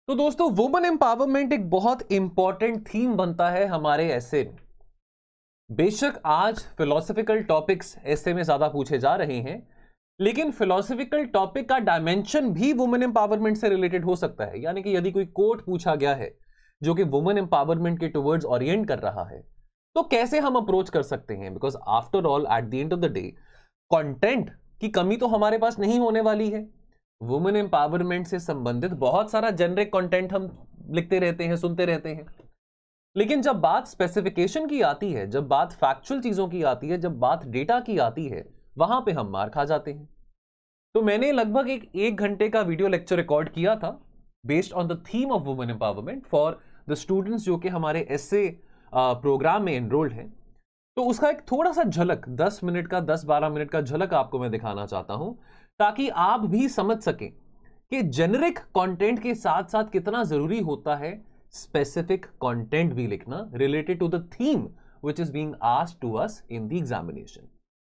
तो दोस्तों women empowerment एक बहुत इंपॉर्टेंट थीम बनता है हमारे ऐसे में। बेशक आज फिलोसफिकल टॉपिक्स ऐसे में ज्यादा पूछे जा रहे हैं, लेकिन फिलोसफिकल टॉपिक का डायमेंशन भी वुमेन एम्पावरमेंट से रिलेटेड हो सकता है। यानी कि यदि कोई कोट पूछा गया है जो कि वुमेन एम्पावरमेंट के टुवर्ड्स ओरिएंट कर रहा है, तो कैसे हम अप्रोच कर सकते हैं। Because after all at the end of the day content की कमी तो हमारे पास नहीं होने वाली है। वुमेन एम्पावरमेंट से संबंधित बहुत सारा जेनरिक कंटेंट हम लिखते रहते हैं, सुनते रहते हैं, लेकिन जब बात स्पेसिफिकेशन की आती है, जब बात फैक्चुअल चीजों की आती है, जब बात डेटा की आती है, वहां पे हम मार खा जाते हैं। तो मैंने लगभग एक घंटे का वीडियो लेक्चर रिकॉर्ड किया था based on the theme of women empowerment for the students जो कि हमारे एसए प्रोग्राम में एनरोल्ड हैं। तो उसका एक थोड़ा सा झलक 10 मिनट का 10-12 मिनट का झलक आपको मैं दिखाना चाहता हूं, ताकि आप भी समझ सकें कि जेनरिक कंटेंट के साथ साथ कितना जरूरी होता है स्पेसिफिक कंटेंट भी लिखना related to the theme which is being asked to us in the examination.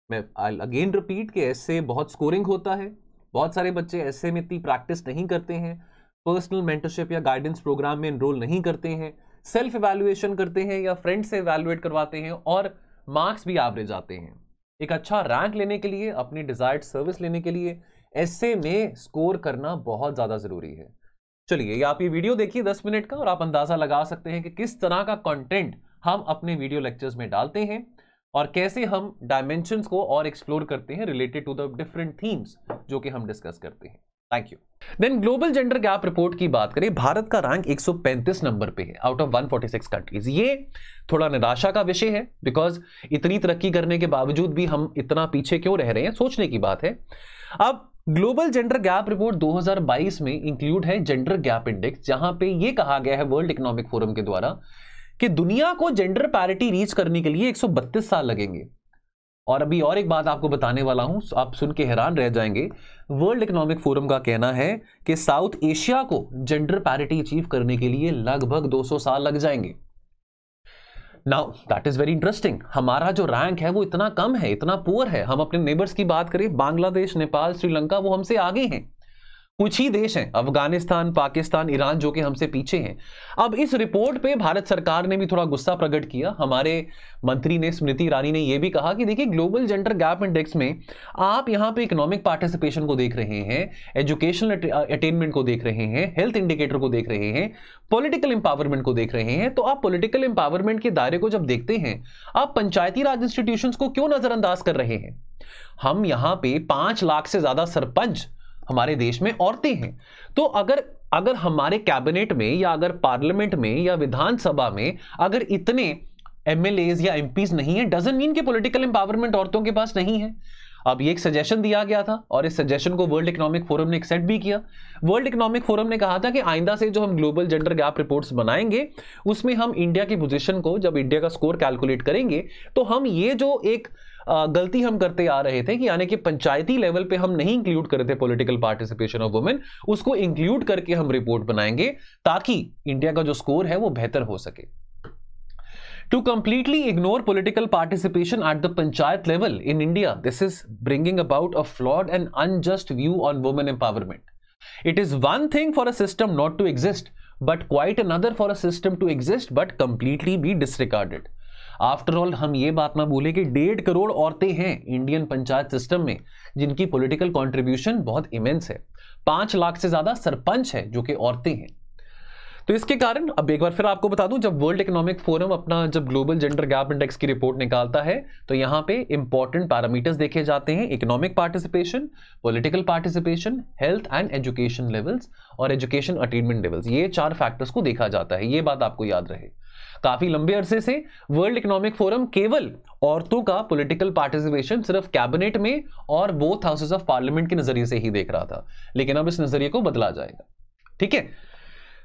मैं आई अगेन रिपीट कि ऐसे बहुत स्कोरिंग होता है, बहुत सारे बच्चे ऐसे में इतनी प्रैक्टिस नहीं करते हैं, पर्सनल मेंटरशिप या गाइडेंस प्रोग्राम में एनरोल नहीं करते हैं, सेल्फ इवैल्यूएशन करते हैं या फ्रेंड से इवैल्यूएट करवाते हैं और मार्क्स भी एवरेज आते हैं। एक अच्छा रैंक लेने के लिए, अपनी डिजायर्ड सर्विस लेने के लिए ऐसे में स्कोर करना बहुत ज्यादा जरूरी है। चलिए आप ये वीडियो देखिए 10 मिनट का और आप अंदाजा लगा सकते हैं कि किस तरह का कंटेंट हम अपने वीडियो लेक्चर्स में डालते हैं और कैसे हम डायमेंशंस को और एक्सप्लोर करते हैं related to the different themes जो कि हम डिस्कस करते हैं। Thank you. Then global gender gap report की बात करें, भारत का रैंक 135 नंबर पे है आउट ऑफ 146 कंट्रीज। ये थोड़ा निराशा का विषय है, बिकॉज इतनी तरक्की करने के बावजूद भी हम इतना पीछे क्यों रह रहे हैं, सोचने की बात है। अब ग्लोबल जेंडर गैप रिपोर्ट 2022 में इंक्लूड है जेंडर गैप इंडेक्स, जहां पे ये कहा गया है वर्ल्ड इकोनॉमिक फोरम के द्वारा कि दुनिया को जेंडर पैरिटी रीच करने के लिए 132 साल लगेंगे। और अभी और एक बात आपको बताने वाला हूं, आप सुन के हैरान रह जाएंगे। वर्ल्ड इकोनॉमिक फोरम का कहना है कि साउथ एशिया को जेंडर पैरिटी अचीव करने के लिए लगभग 200 साल लग जाएंगे। Now that is very interesting. हमारा जो रैंक है वो इतना कम है, इतना पुअर है। हम अपने नेबर्स की बात करें, बांग्लादेश, नेपाल, श्रीलंका, वो हमसे आगे हैं। कुछ ही देश हैं, अफगानिस्तान, पाकिस्तान, ईरान, जो कि हमसे पीछे हैं। अब इस रिपोर्ट पे भारत सरकार ने भी थोड़ा गुस्सा प्रकट किया। हमारे मंत्री ने, स्मृति ईरानी ने यह भी कहा कि देखिए ग्लोबल जेंडर गैप इंडेक्स में आप यहां पे इकोनॉमिक पार्टिसिपेशन को देख रहे हैं, एजुकेशनल अटेनमेंट को देख रहे हैं, हेल्थ इंडिकेटर को देख रहे हैं, पॉलिटिकल एम्पावरमेंट को देख रहे हैं। तो आप पॉलिटिकल एम्पावरमेंट के दायरे को जब देखते हैं, आप पंचायती राज इंस्टीट्यूशंस को क्यों नजरअंदाज कर रहे हैं। हम यहां पे 5 लाख से ज्यादा सरपंच हमारे देश में औरतें हैं। तो अगर हमारे कैबिनेट में या अगर पार्लियामेंट में या विधानसभा में अगर इतने एमएलएज या एमपीज नहीं है, डजंट मीन कि पॉलिटिकल एम्पावरमेंट औरतों के पास नहीं है। अब ये एक सजेशन दिया गया था और इस सजेशन को वर्ल्ड इकोनॉमिक फोरम ने एक्सेप्ट भी किया। वर्ल्ड इकोनॉमिक फोरम ने कहा था कि आइंदा से जो हम ग्लोबल जेंडर गैप रिपोर्ट्स बनाएंगे, उसमें हम इंडिया की पोजीशन को, जब इंडिया का स्कोर कैलकुलेट करेंगे, तो हम ये जो एक गलती हम करते आ रहे थे कि यानी कि पंचायती लेवल पे हम नहीं इंक्लूड कर रहे थे पॉलिटिकल पार्टिसिपेशन ऑफ वुमेन, उसको इंक्लूड करके हम रिपोर्ट बनाएंगे ताकि इंडिया का जो स्कोर है वो बेहतर हो सके। To completely ignore political participation at the panchayat level in India, this is bringing about a flawed and unjust view on women empowerment. It is one thing for a system not to exist, but quite another for a system to exist but completely be disregarded. After all हम ये बात ना भूलें कि 1.5 करोड़ औरतें हैं Indian panchayat system में जिनकी पॉलिटिकल कंट्रीब्यूशन बहुत इमेंस है। 5 लाख से ज्यादा सरपंच है जो कि औरतें हैं। तो इसके कारण अब एक बार फिर आपको बता दूं, जब वर्ल्ड इकोनॉमिक फोरम अपना जब ग्लोबल जेंडर गैप इंडेक्स की रिपोर्ट निकालता है तो यहां पे इंपॉर्टेंट पैरामीटर्स देखे जाते हैं, economic participation, political participation, health and education levels और एजुकेशन अटेनमेंट लेवल्स। ये 4 फैक्टर्स को देखा जाता है, ये बात आपको याद रहे। काफी लंबे अरसे से वर्ल्ड इकोनॉमिक फोरम केवल औरतों का पॉलिटिकल पार्टिसिपेशन सिर्फ कैबिनेट में और बोथ हाउसेस ऑफ पार्लियामेंट के नजरिए से ही देख रहा था, लेकिन अब इस नजरिए को बदला जाएगा। ठीक है,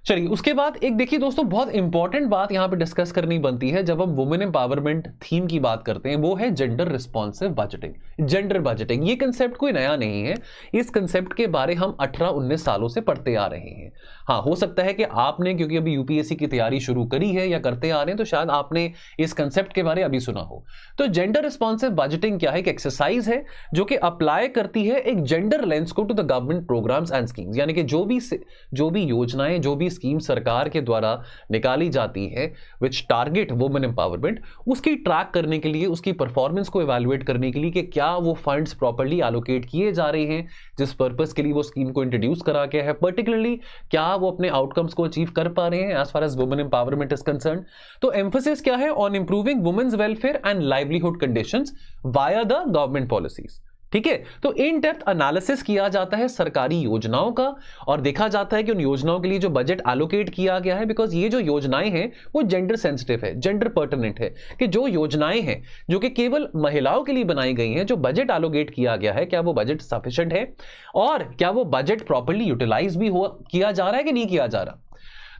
चलिए उसके बाद एक देखिए दोस्तों, बहुत इंपॉर्टेंट बात यहां पे डिस्कस करनी बनती है जब हम वुमेन एम्पावरमेंट थीम की बात करते हैं, वो है gender responsive budgeting. Gender budgeting ये कंसेप्ट कोई नया नहीं है, इस कंसेप्ट के बारे हम 18-19 सालों से पढ़ते आ रहे हैं। हाँ, हो सकता है कि आपने, क्योंकि अभी यूपीएससी की तैयारी शुरू करी है या करते आ रहे हैं, तो शायद आपने इस कंसेप्ट के बारे अभी सुना हो। तो जेंडर रिस्पॉन्सिव बजटिंग क्या है? एक एक्सरसाइज है जो कि अप्लाई करती है एक जेंडर लेंस को to the government programs and schemes. यानी कि जो भी योजनाएं, जो भी स्कीम सरकार के द्वारा निकाली जाती है विच टारगेट वुमेन एम्पावरमेंट, उसकी ट्रैक करने के लिए, उसकी परफॉर्मेंस को इवैल्यूएट करने के लिए कि क्या वो फंड्स प्रॉपर्ली एलोकेट किए जा रहे हैं जिस पर्पस के लिए वो स्कीम को इंट्रोड्यूस करा गया है, पर्टिकुलरली क्या वो अपने आउटकम्स को अचीव कर पा रहे हैं as far as women empowerment is concern. तो एम्फोसिस क्या है? On improving women's welfare and livelihood conditions via the government policies. ठीक है, तो इन डेप्थ एनालिसिस किया जाता है सरकारी योजनाओं का और देखा जाता है कि उन योजनाओं के लिए जो बजट एलोकेट किया गया है, बिकॉज ये जो योजनाएं हैं वो जेंडर सेंसिटिव है, जेंडर पर्टिनेंट है, कि जो योजनाएं हैं जो कि केवल महिलाओं के लिए बनाई गई हैं, जो बजट एलोकेट किया गया है, क्या वो बजट सफिशिएंट है और क्या वो बजट प्रॉपर्ली यूटिलाइज भी किया जा रहा है कि नहीं किया जा रहा।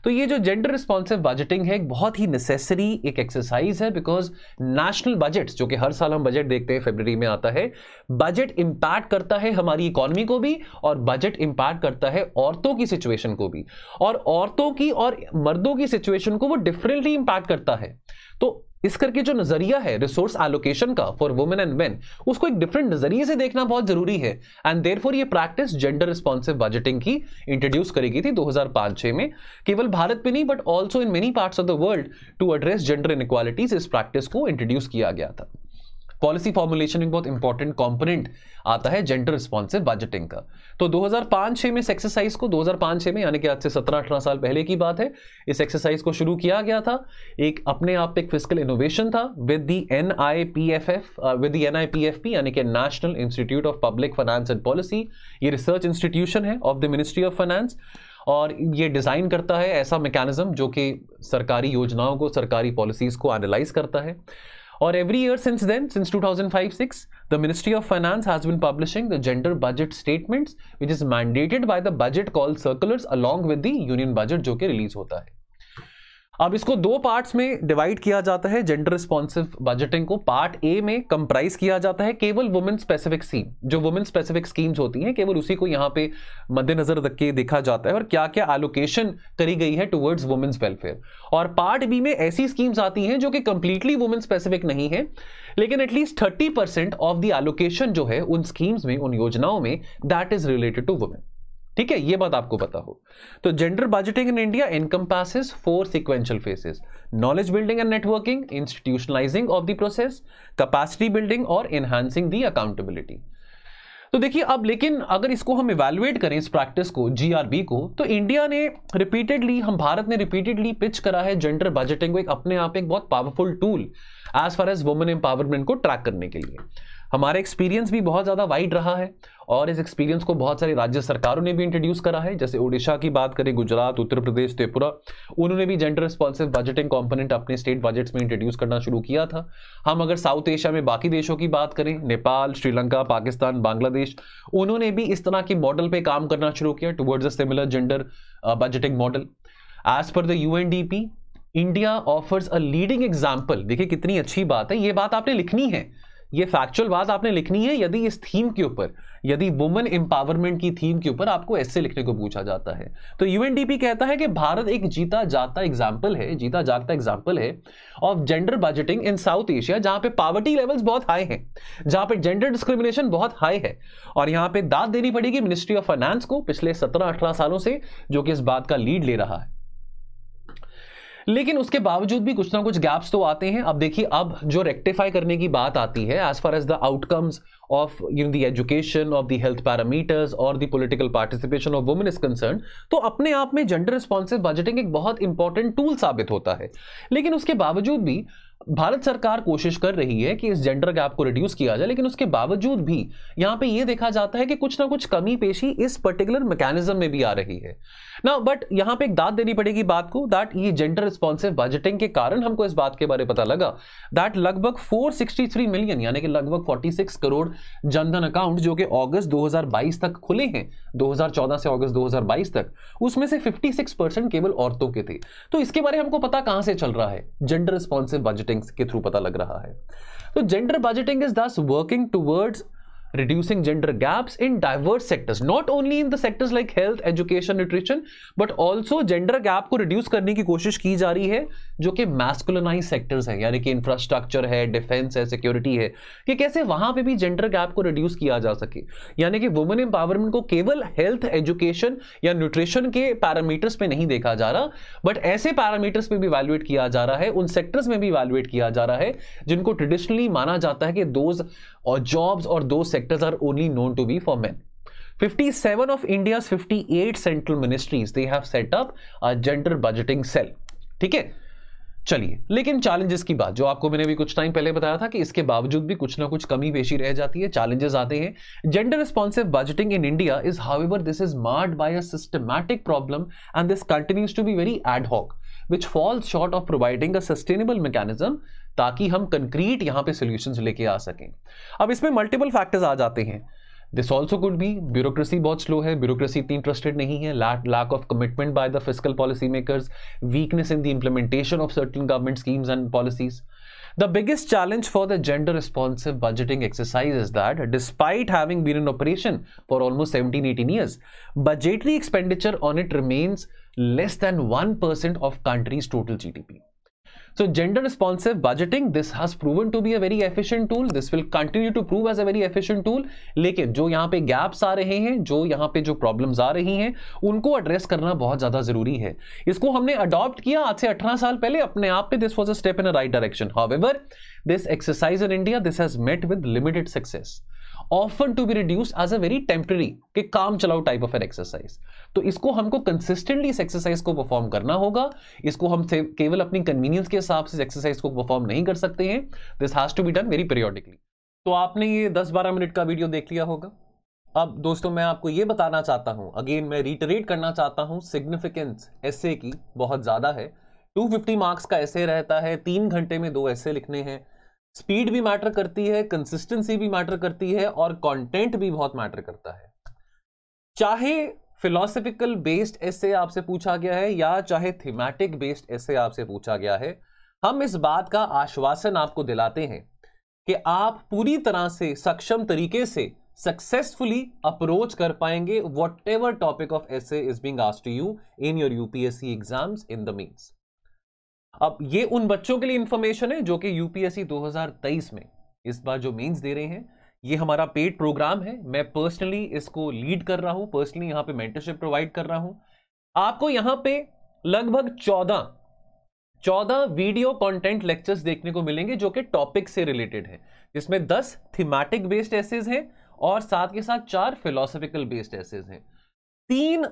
तो ये जो जेंडर रिस्पॉन्सिव बजटिंग है एक बहुत ही नेसेसरी एक एक्सरसाइज है, बिकॉज नेशनल बजट्स जो कि हर साल हम बजट देखते हैं, फरवरी में आता है, बजट इंपैक्ट करता है हमारी इकोनॉमी को भी और बजट इंपैक्ट करता है औरतों की सिचुएशन को भी, और औरतों की और मर्दों की सिचुएशन को वो डिफरेंटली इंपैक्ट करता है। तो इस करके जो नजरिया है रिसोर्स एलोकेशन का फॉर वुमेन एंड मेन, उसको एक डिफरेंट नजरिए से देखना बहुत जरूरी है। एंड देयरफॉर ये प्रैक्टिस जेंडर रिस्पॉन्सिव बजटिंग की इंट्रोड्यूस करी गई थी 2005-6 में, केवल भारत में नहीं but also in many parts of the world to address gender inequalities. इस प्रैक्टिस को इंट्रोड्यूस किया गया था। पॉलिसी फॉर्मुलेशन एक बहुत इंपॉर्टेंट कंपोनेंट आता है जेंडर रिस्पॉन्सिव बजटिंग का। तो 2005-6 में इस एक्सरसाइज को, 2005-6 में यानी कि आज से 17-18 साल पहले की बात है, इस एक्सरसाइज को शुरू किया गया था। एक अपने आप एक फिस्कल इनोवेशन था विद द NIPFP यानी कि national institute of public finance and policy. ये रिसर्च इंस्टीट्यूशन है of the ministry of finance और ये डिजाइन करता है ऐसा मैकेनिज्म जो कि सरकारी योजनाओं को, सरकारी पॉलिसीज को एनालाइज करता है। और every year since then, since 2005-6, the Ministry of Finance has been publishing the gender budget statements, which is mandated by the budget call circulars along with the union budget जो कि release होता है। अब इसको दो पार्ट्स में divide किया जाता है जेंडर रिस्पॉन्सिव बजटिंग को। पार्ट ए में कंप्राइज किया जाता है केवल वुमेन स्पेसिफिक स्कीम, जो वुमेन स्पेसिफिक स्कीम्स होती हैं केवल उसी को यहाँ पे मद्देनजर रख के देखा जाता है और क्या क्या एलोकेशन करी गई है टुवर्ड्स वुमेन्स वेलफेयर। और पार्ट बी में ऐसी स्कीम्स आती हैं जो कि कंप्लीटली वुमेन स्पेसिफिक नहीं है, लेकिन एटलीस्ट 30% ऑफ द एलोकेशन जो है उन स्कीम्स में, उन योजनाओं में, that is related to women. ठीक है, ये बात आपको पता हो। तो gender budgeting in India encompasses 4 sequential phases: knowledge building and networking, institutionalizing of the process, capacity building और एनहांसिंग द अकाउंटेबिलिटी। तो देखिए अब लेकिन अगर इसको हम इवैल्यूएट करें इस प्रैक्टिस को, GRB को, तो इंडिया ने रिपीटेडली, भारत ने रिपीटेडली पिच करा है जेंडर बजटिंग को एक अपने आप एक बहुत powerful tool as far as women empowerment को ट्रैक करने के लिए। हमारा एक्सपीरियंस भी बहुत ज़्यादा वाइड रहा है और इस एक्सपीरियंस को बहुत सारी राज्य सरकारों ने भी इंट्रोड्यूस करा है। जैसे ओडिशा की बात करें, गुजरात, उत्तर प्रदेश, त्रिपुरा, उन्होंने भी जेंडर रिस्पॉन्सिव बजटिंग कंपोनेंट अपने स्टेट बजट्स में इंट्रोड्यूस करना शुरू किया था। हम अगर साउथ एशिया में बाकी देशों की बात करें, नेपाल, श्रीलंका, पाकिस्तान, बांग्लादेश, उन्होंने भी इस तरह की मॉडल पे काम करना शुरू किया towards a similar gender budgeting model. As per the UNDP, India offers a leading example. देखिए कितनी अच्छी बात है, ये बात आपने लिखनी है, ये फैक्चुअल बात आपने लिखनी है। यदि इस थीम के ऊपर, यदि वुमेन एम्पावरमेंट की थीम के ऊपर आपको ऐसे लिखने को पूछा जाता है, तो UNDP कहता है कि भारत एक जीता जागता एग्जाम्पल है of gender budgeting in south Asia, जहां पे पॉवर्टी लेवल्स बहुत हाई हैं, जहां पे जेंडर डिस्क्रिमिनेशन बहुत हाई है। और यहां पे दाद देनी पड़ेगी मिनिस्ट्री ऑफ फाइनेंस को पिछले 17-18 सालों से, जो कि इस बात का लीड ले रहा है। लेकिन उसके बावजूद भी कुछ ना कुछ गैप्स तो आते हैं। अब देखिए, अब जो रेक्टिफाई करने की बात आती है as far as the outcomes of the education, of the health parameters और the political participation of women is concerned, तो अपने आप में जेंडर रिस्पॉन्सिव बजटिंग एक बहुत इंपॉर्टेंट टूल साबित होता है। लेकिन उसके बावजूद भी भारत सरकार कोशिश कर रही है कि इस जेंडर गैप को रिड्यूस किया जाए, लेकिन उसके बावजूद भी यहां पे ये देखा जाता है कि कुछ ना कुछ कमी पेशी इस पर्टिकुलर मैकेनिज्म में भी आ रही है ना। बट यहां पे एक दाद देनी पड़ेगी बात को, दैट ये जेंडर रिस्पॉन्सिव बजटिंग के कारण हमको इस बात के बारे में पता लगा दैट लगभग 463 मिलियन यानी कि लगभग 46 करोड़ जनधन अकाउंट जो कि अगस्त 2022 तक खुले हैं, 2014 से अगस्त 2022 तक, उसमें से 56% केवल औरतों के थे। तो इसके बारे में हमको पता कहां से चल रहा है? जेंडर रिस्पॉन्सिव बजटिंग के थ्रू पता लग रहा है। तो gender budgeting is thus working towards reducing gender gaps in diverse sectors, not only in the sectors like health, education, nutrition, but also gender gap को reduce करने की कोशिश की जा रही है जो कि मैस्कुलिनाइज सेक्टर्स हैं, यानी कि इंफ्रास्ट्रक्चर है, डिफेंस है, सिक्योरिटी है, कि कैसे वहां पे भी जेंडर गैप को रिड्यूस किया जा सके। यानी कि वुमेन एम्पावरमेंट को केवल हेल्थ, एजुकेशन या न्यूट्रिशन के पैरामीटर्स पे नहीं देखा जा रहा, बट ऐसे पैरामीटर्स पे भी इवैल्यूएट किया जा रहा है, उन सेक्टर्स में भी इवैल्यूएट किया जा रहा है जिनको ट्रेडिशनली माना जाता है कि दोज और जॉब्स और दो sectors are only known to be for men. 57 of India's 58 central ministries, they have set up a gender budgeting cell। ठीक है, चलिए, लेकिन चैलेंजेस की बात, जो आपको मैंने भी कुछ टाइम पहले बताया था कि इसके बावजूद भी कुछ ना कुछ कमी पेशी रह जाती है, चैलेंजेस आते हैं। Gender responsive budgeting in India is however this is marred by a systematic problem and this continues to be very ad hoc which falls short of providing a sustainable mechanism, ताकि हम concrete यहां पे solutions लेके आ सकें। अब इसमें multiple factors आ जाते हैं। This also could be bureaucracy बहुत स्लो है, ब्यूरोक्रेसी इतनी इंटरेस्टेड नहीं है, lack of commitment by the fiscal policy makers, weakness in the implementation of certain government schemes and policies. The biggest challenge for the gender responsive budgeting exercise is that despite having been in operation for almost 17-18 years, budgetary expenditure on it remains less than 1% of country's total GDP. So gender responsive budgeting, this has proven to be a very efficient tool. This will continue to prove as a very efficient tool. लेकिन जो यहाँ पे gaps आ रहे हैं, जो यहाँ पे जो problems आ रही हैं, उनको address करना बहुत ज़्यादा ज़रूरी है। इसको हमने adopt किया आज से 18 साल पहले अपने आप पे, this was a step in the right direction. However, this exercise in India, this has met with limited success. Often to be reduced as a very temporary कि काम चलाओ टाइप ऑफ एन एक्सरसाइज। तो इसको हमको consistently इस exercise को perform करना होगा। इसको हम केवल अपनी कन्वीनियंस के हिसाब से एक्सरसाइज को परफॉर्म नहीं कर सकते हैं। This has to be done very periodically. तो आपने ये 10-12 मिनट का वीडियो देख लिया होगा। अब दोस्तों मैं आपको ये बताना चाहता हूं, अगेन मैं रिटरेट करना चाहता हूं, सिग्निफिकेंस एसे की बहुत ज्यादा है। 250 मार्क्स का एसे रहता है, 3 घंटे में 2 एसे लिखने हैं। स्पीड भी मैटर करती है, कंसिस्टेंसी भी मैटर करती है और कंटेंट भी बहुत मैटर करता है। चाहे फिलोसफिकल बेस्ड एसे आपसे पूछा गया है या चाहे थीमेटिक बेस्ड एसे आपसे पूछा गया है, हम इस बात का आश्वासन आपको दिलाते हैं कि आप पूरी तरह से सक्षम तरीके से सक्सेसफुली अप्रोच कर पाएंगे whatever topic of essay is being asked to you in your UPSC exams in the mains. अब ये उन बच्चों के लिए इंफॉर्मेशन है जो कि यूपीएससी 2023 में इस बार जो मेंस दे रहे हैं। ये हमारा पेड प्रोग्राम है, मैं पर्सनली इसको लीड कर रहा हूं, पर्सनली यहां पे मेंटरशिप प्रोवाइड कर रहा हूं। आपको यहां पे लगभग 14 वीडियो कंटेंट लेक्चर्स देखने को मिलेंगे जो कि टॉपिक से रिलेटेड है, जिसमें 10 थीमेटिक बेस्ड एसेज हैं और साथ के साथ 4 फिलोसफिकल बेस्ड एसेज हैं। 3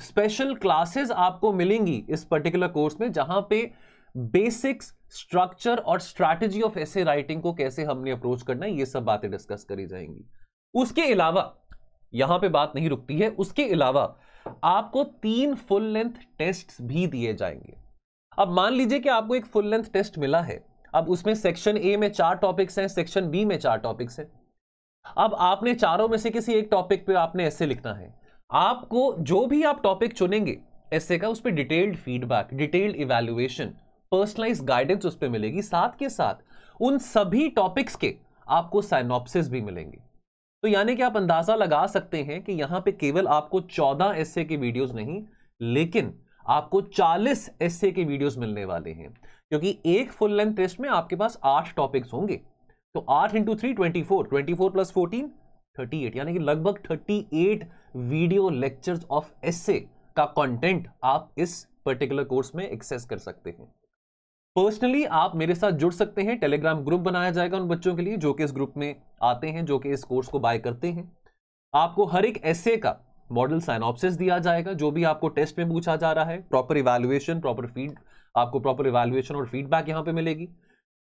स्पेशल क्लासेस आपको मिलेंगी इस पर्टिकुलर कोर्स में, जहां पे बेसिक्स, स्ट्रक्चर और स्ट्रैटेजी ऑफ एसे राइटिंग को कैसे हमने अप्रोच करना है, ये सब बातें डिस्कस करी जाएंगी। उसके अलावा यहां पे बात नहीं रुकती है, उसके अलावा आपको 3 फुल लेंथ टेस्ट्स भी दिए जाएंगे। अब मान लीजिए कि आपको एक फुल लेंथ टेस्ट मिला है, अब उसमें सेक्शन ए में 4 टॉपिक्स हैं, सेक्शन बी में 4 टॉपिक्स हैं। अब आपने चारों में से किसी एक टॉपिक पे आपने एसे लिखना है। आपको जो भी आप टॉपिक चुनेंगे एसे का, उस पर detailed feedback, detailed evaluation, personalize guidance उस पर मिलेगी। साथ के साथ उन सभी टॉपिक्स के आपको साइनॉप्सिस भी मिलेंगे। तो यानी कि आप अंदाजा लगा सकते हैं कि यहां पे केवल आपको 14 एसे के वीडियोस नहीं, लेकिन आपको 40 एसे के वीडियोस मिलने वाले हैं, क्योंकि एक फुल लेंथ टेस्ट में आपके पास 8 टॉपिक्स होंगे। तो 8 × 3 24, 24 + 14 38, यानी कि लगभग 38 वीडियो लेक्चर्स ऑफ एसे का कंटेंट आप इस पर्टिकुलर कोर्स में एक्सेस कर सकते हैं। पर्सनली आप मेरे साथ जुड़ सकते हैं, टेलीग्राम ग्रुप बनाया जाएगा उन बच्चों के लिए जो कि इस ग्रुप में आते हैं, जो कि इस कोर्स को बाय करते हैं। आपको हर एक एसे का मॉडल साइनॉप्सिस दिया जाएगा, जो भी आपको टेस्ट में पूछा जा रहा है, प्रॉपर इवैल्यूएशन, आपको प्रॉपर इवैल्यूएशन और फीडबैक यहां पे मिलेगी।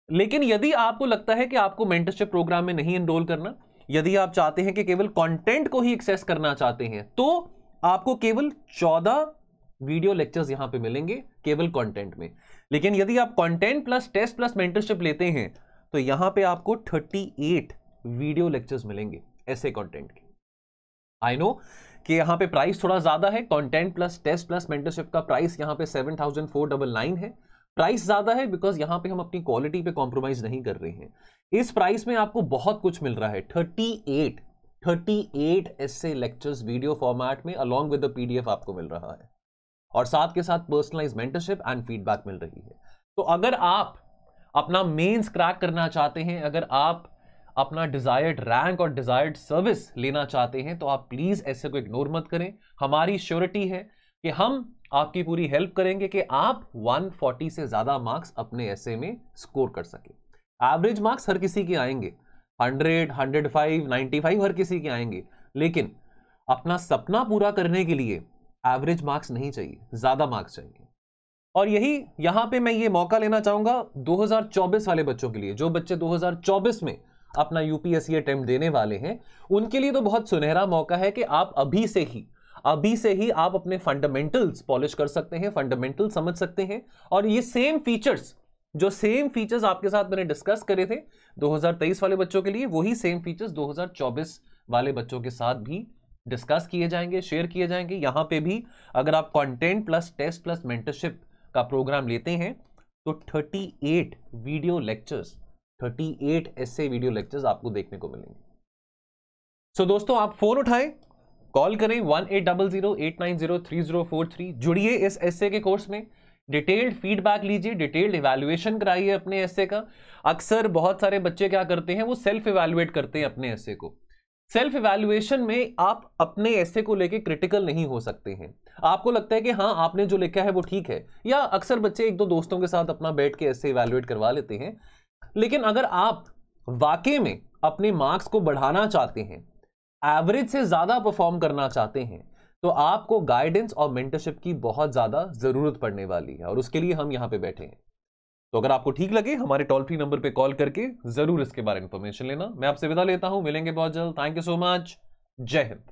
लेकिन यदि आपको लगता है कि आपको मेंटरशिप प्रोग्राम में नहीं एनरोल करना, यदि आप चाहते हैं कि केवल कंटेंट को ही एक्सेस करना चाहते हैं, तो आपको केवल 14 वीडियो लेक्चर्स यहां पे मिलेंगे केवल कंटेंट में। लेकिन यदि आप content plus test plus mentorship लेते हैं तो यहां पे आपको 38 वीडियो लेक्चर्स मिलेंगे ऐसे कंटेंट के। आई नो कि यहां पे प्राइस थोड़ा ज्यादा है, content plus test plus mentorship का प्राइस यहां पे 7,499 है। प्राइस ज्यादा है बिकॉज यहां पे हम अपनी क्वालिटी पे कॉम्प्रोमाइज नहीं कर रहे हैं। इस प्राइस में आपको बहुत कुछ मिल रहा है, 38 ऐसे लेक्चर्स वीडियो फॉर्मेट में अलॉन्ग विद द पीडीएफ आपको मिल रहा है, और साथ के साथ पर्सनलाइज मेंटरशिप एंड फीडबैक मिल रही है। तो अगर आप अपना मेंस क्रैक करना चाहते हैं, अगर आप अपना डिजायर्ड रैंक और डिजायर्ड सर्विस लेना चाहते हैं, तो आप प्लीज ऐसे को इग्नोर मत करें। हमारी श्योरिटी है कि हम आपकी पूरी हेल्प करेंगे कि आप 140 से ज्यादा मार्क्स अपने ऐसे में स्कोर कर सके। एवरेज मार्क्स हर किसी के आएंगे, 100, 105, 95 हर किसी के आएंगे, लेकिन अपना सपना पूरा करने के लिए एवरेज मार्क्स नहीं चाहिए, ज्यादा मार्क्स चाहिए। और यही यहां पे मैं ये मौका लेना चाहूंगा 2024 वाले बच्चों के लिए, जो बच्चे 2024 में अपना यूपीएससी अटेम्प्ट देने वाले हैं, उनके लिए तो बहुत सुनहरा मौका है कि आप अभी से ही आप अपने फंडामेंटल्स पॉलिश कर सकते हैं, फंडामेंटल समझ सकते हैं। और ये सेम फीचर्स आपके साथ मैंने डिस्कस करे थे 2023 वाले बच्चों के लिए, वही सेम फीचर्स 2024 वाले बच्चों के साथ भी डिस्कस किए जाएंगे, शेयर किए जाएंगे। यहां पे भी अगर आप content plus test plus mentorship का प्रोग्राम लेते हैं तो 38 वीडियो लेक्चर्स, 38 ऐसे वीडियो लेक्चर्स आपको देखने को मिलेंगे। सो दोस्तों, आप फोन उठाएं, कॉल करें 1800-890-3043, जुड़िए इस एसए के कोर्स में, डिटेल्ड फीडबैक लीजिए, डिटेल्ड इवैल्यूएशन कराइए अपने एसए का। अक्सर बहुत सारे बच्चे क्या करते हैं, वो सेल्फ इवैल्यूएट करते हैं अपने एसए को। सेल्फ इवैल्यूएशन में आप अपने एसे को लेके क्रिटिकल नहीं हो सकते हैं। आपको लगता है कि हाँ आपने जो लिखा है वो ठीक है, या अक्सर बच्चे एक दो दोस्तों के साथ अपना बैठ के ऐसे इवैल्यूएट करवा लेते हैं। लेकिन अगर आप वाकई में अपने मार्क्स को बढ़ाना चाहते हैं, एवरेज से ज्यादा परफॉर्म करना चाहते हैं, तो आपको गाइडेंस और मेंटरशिप की बहुत ज्यादा जरूरत पड़ने वाली है, और उसके लिए हम यहां पे बैठे हैं। तो अगर आपको ठीक लगे, हमारे टोल फ्री नंबर पे कॉल करके जरूर इसके बारे में इंफॉर्मेशन लेना। मैं आपसे विदा लेता हूं, मिलेंगे बहुत जल्द। थैंक यू सो मच, जय हिंद।